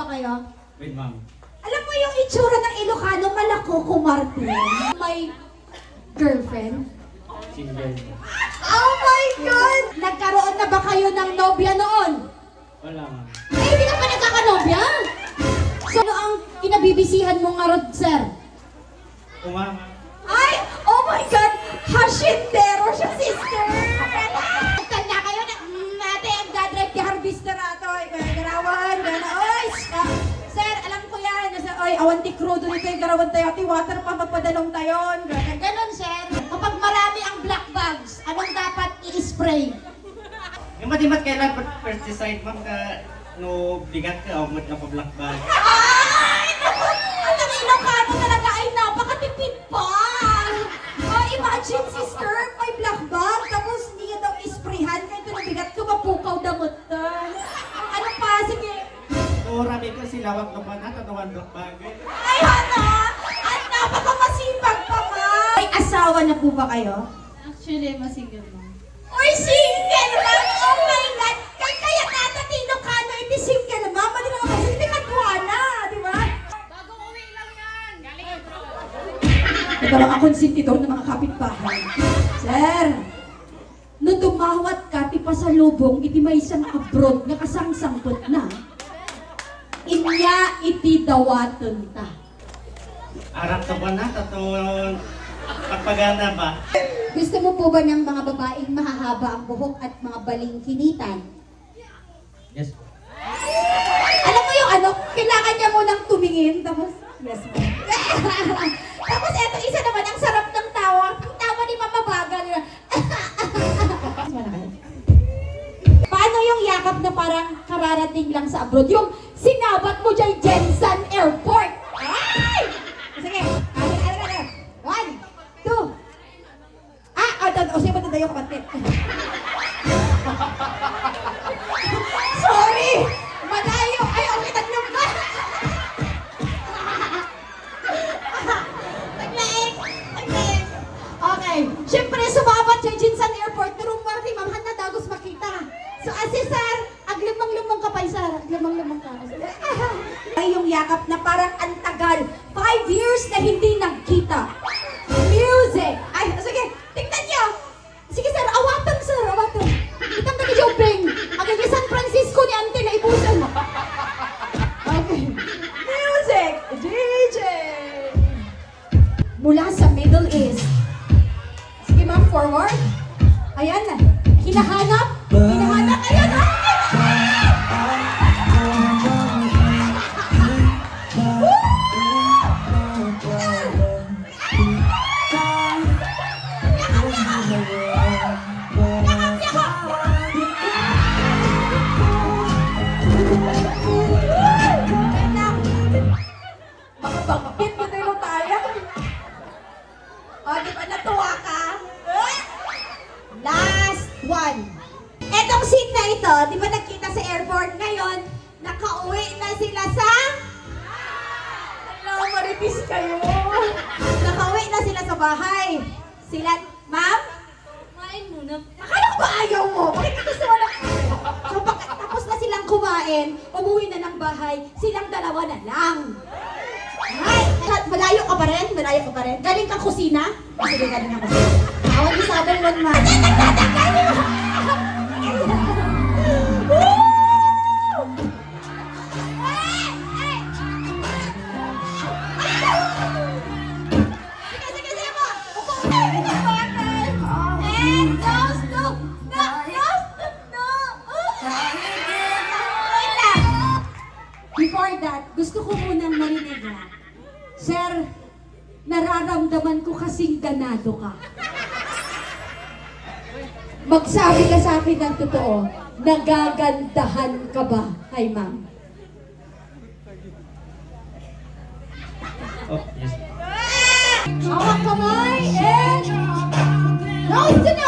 kayo? Wait, ma'am. Alam mo yung itsura ng Ilocano, malako kumarte. May girlfriend? Single. Oh my God! Nagkaroon na ba kayo ng nobya noon? Wala, ma'am. Eh, hindi ka pa nagkakanobya? So, ano ang kinabibisihan mo nga, Rod, sir? Ma'am. Ay! Oh my God! Hashindero siya, sister! Kanya kayo na, ate, ang dadrive di harvester ato. Garawan, gana. Oy! Sir, alam ko yan. Oy, awan ti crudo nito yung garawan tayo. Ti water pa magpadalong tayo. Ganon, sir. Kapag marami ang black bags, anong dapat i-spray? Yung matimat kailan pesticide, ma'am, ka no bigat ka o mat na pa-black bag. Ay! Ang Ilocano talaga ay napakatipid pa! Oh, imagine, sister, may black bag, tapos hindi niya daw isprayhan, kahit ito nabigat ko, mapukaw damutan. Ano pa? Sige. Oo, rami ko silawag na pa na, tatawan black bag. Ay, Hana! At napakamasipag pa nga! May asawa na po ba kayo? Actually, masingle mo. Uy, single, ma'am! Oh my God! Kaya natin Ilocano, hindi single, ma'am. Hindi naman kasi hindi katwana, di ba? Bagong uwi lang yan! Galing abroad. Ito lang ang konsentidor ng mga kapitbahay. Sir, nung dumawat ka, ti pasalubong, iti may isang abroad na kasangsangkot na, inya iti dawatan ta. Arap to pa na, tatawan pagpagana ba? Gusto mo po ba ng mga babaeng mahahaba ang buhok at mga balingkinitan? Yes. Alam mo yung ano, kailangan niya munang tumingin, tapos, yes ma'am. Tapos eto, isa naman, ang sarap ng tawa. Ang tawa ni Mama Bagal. Paano yung yakap na parang kararating lang sa abroad? Yung sinabat mo dyan, Jensen Airport. Ay! Sige, kaya. 1, 2. Sige, matanda yung kapatid. Sorry! Malayo! Ay, okay, tatlong ba? Taglaik! Okay. Siyempre, sumabat siya Jinsan Airport. Pero marti, ma'am, handa dagos makita. So, si sir, aglimang-lumang ka pa, sir. Aglimang-lumang ka. Ay, yung yakap na parang antagal. 5 years na hindi nagkita. Music! Ay, sige, tingnan niyo! Sige, sir, awatan, sir, awatan. Itang nag-jumping. Agad San Francisco ni Ante na ibusan. Okay. Music! DJ! Mula sa Middle East. Sige, ma'am, forward. Ayan na. Hinahanap. Hinahanap. Ayan na. Bakit mo tayo tayo? O, di ba natuwa ka? Last one. Etong scene na ito, di ba nagkita sa airport ngayon, nakauwi na sila sa... Hello, maritis kayo. Nakauwi na sila sa bahay. Sila, ma'am? Kumain muna. Akala ko ba ayaw mo? Bakit ka gusto mo na? So, tapos na silang kumain, umuwi na ng bahay, silang dalawa na lang. Ay, malayo ka pa rin? Malayo ka pa rin? Galing kang kusina? Sige, galing kang kusina. Awan di sabi mo naman. Sige, sige mo. Upo ka. And those two. No. Wait lang. Before that, gusto ko munang marinig na. Sir, nararamdaman ko kasing ganado ka. Magsabi ka sa akin ng totoo, nagagandahan ka ba? Hi, ma'am. Oh, yes. Hawak kamay and... Nose to nose!